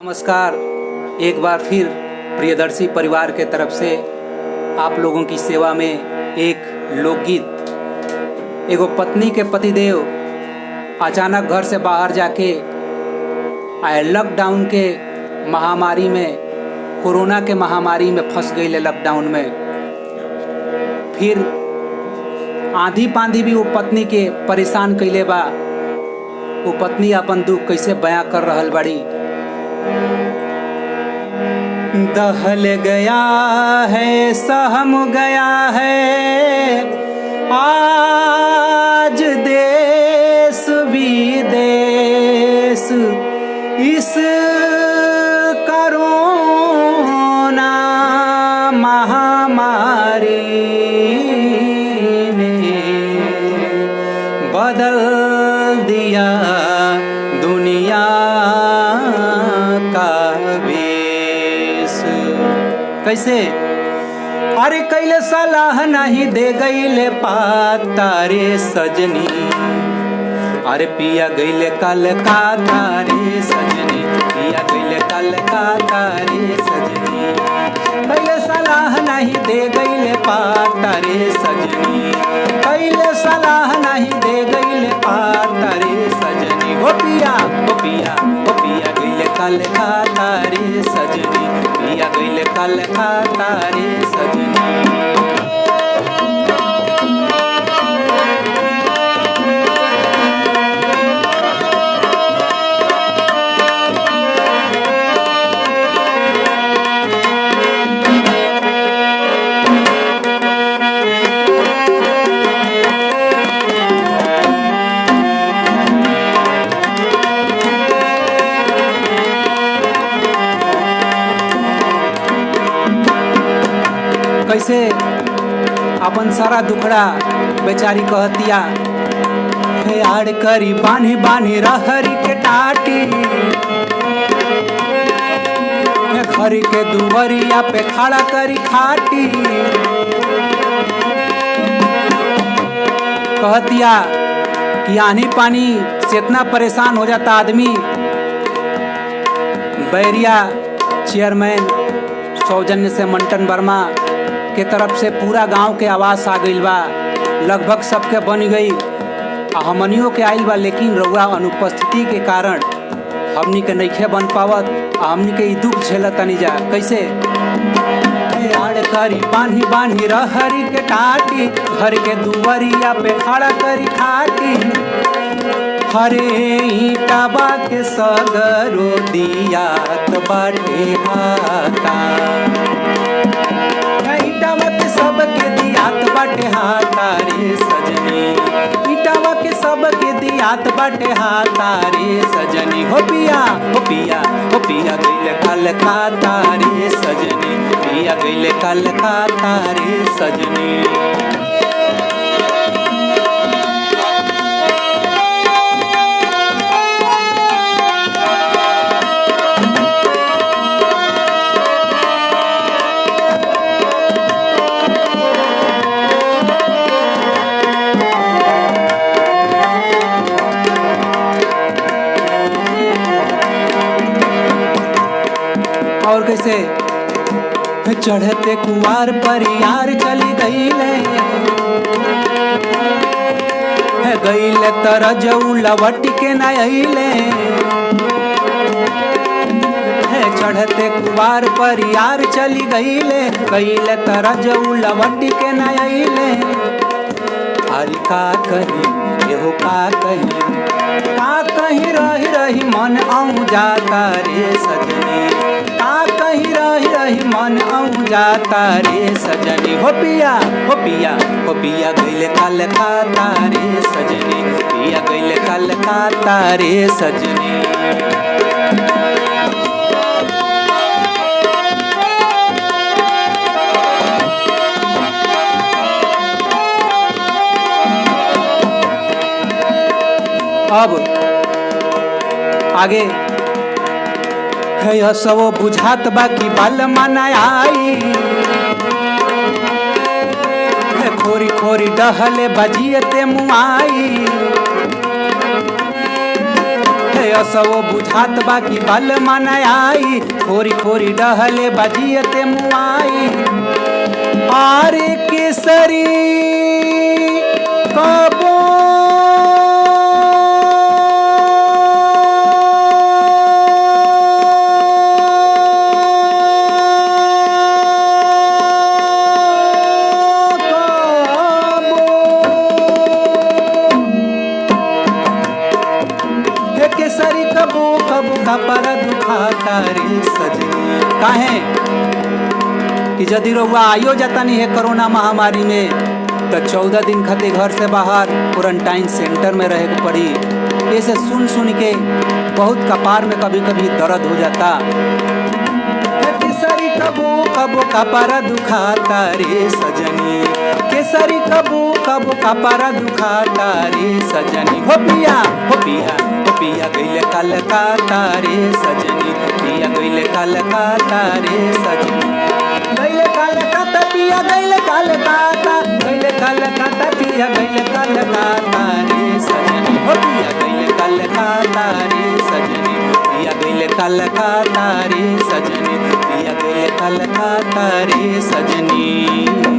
नमस्कार। एक बार फिर प्रियदर्शी परिवार के तरफ से आप लोगों की सेवा में एक लोकगीत। एगो पत्नी के पतिदेव अचानक घर से बाहर जाके लॉकडाउन के महामारी में, कोरोना के महामारी में फंस गई लॉकडाउन में। फिर आंधी पांधी भी वो पत्नी के परेशान कैले बा। वो पत्नी अपन दुख कैसे बयां कर रहल बाड़ी। दहल गया है, सहम गया है आज देश विदेश इस कोरोना महामारी ने बदल दिया दुनिया का वेश। कैसे? अरे कैले सलाह नहीं दे गईले पाता रे सजनी। अरे पिया गईले कलकत्ता रे सजनी, पिया गईले कलकत्ता रे सजनी। कैले सलाह नहीं दे गईले पाता रे सजनी, कैले सलाह नहीं दे गईले पाता रे सजनी। हो पिया, हो पिया, हो पिया गईले कलकत्ता रे सजनी, पिया गईले कलकत्ता रे सजनी। कैसे अपन सारा दुखड़ा बेचारी कहतिया। हे आड़ करी बान्ही बान्ही रहरी के टाटी, घर के दुवरिया पे खड़ा करी खाटी। कहतिया कि आंधी पानी से इतना परेशान हो जाता आदमी। बैरिया चेयरमैन सौजन्य से मंटन वर्मा के तरफ से पूरा गांव के आवाज आ गई बा। लगभग सबके बन गई, हमनियों के आइल बा, लेकिन रउआ अनुपस्थिति के कारण हमनी के नइखे बन पावत। हमनी के दुख झेलतनी जा। कैसे? आड़ करी बान्ही बान्ही रहरी के टाटी, घर के दुवरिया पे खड़ा करी खाटी। हरे ईटाबा के सगरो दियात बाटे हाता, ईटावा के सबके दियात बाटे हाता रे सजनी, ईटावा के सबके दियात बाटे हाता रे सजनी। हो पिया, हो पिया, हो पिया गईले कलकत्ता रे सजनी, पिया गईले कलकत्ता रे सजनी। और कैसे? चढ़ते कुआर पर यार चली गईले, गईले तरजऊ लवट के न अइले। चढ़ते कुआर पर यार चली गईले, गईले तरजऊ लवट के न अइले। अरे का कही एहो का कहीं रही रही मन आऊं जाता रे सजनी, का कहीं रही रही मन आऊं जाता रे सजनी। हो पिया, हो पिया, हो पिया गईले कलकत्ता रे सजनी, पिया गईले कलकत्ता रे सजनी। अब आगे है सबो बुझात बा कि बाल मना आई। खोरी खोरी डहले बजियते मुआई। हे असो बुझात बाकी बल मन आई खोरी खोरी डहले बजियते मुआई आरे केसरी कबो केसरी कबू कबू का पर दुखाता रे सजनी काहे कि यदि रउआ आयो जाता नहीं है कोरोना महामारी में तो 14 दिन खातिर घर से बाहर क्वारंटाइन सेंटर में रहे को पड़ी। ऐसे सुन सुन के बहुत कपार में कभी कभी दर्द हो जाता। केसरी कबू कबू का पर दुखाता रे सजनी केसरी कबू कबू का पर दुखाता रे सजनी हो पिया हो पिया पिया गइले कलकत्ता रे सजनी पिया गइले कलकत्ता रे सजनी गइले कलकत्ता पिया गइले कलकत्ता गइले कलकत्ता पिया गइले कलकत्ता रे सजनी हो पिया गइले कलकत्ता रे सजनी पिया गइले कलकत्ता रे सजनी पिया गइले कलकत्ता रे सजनी।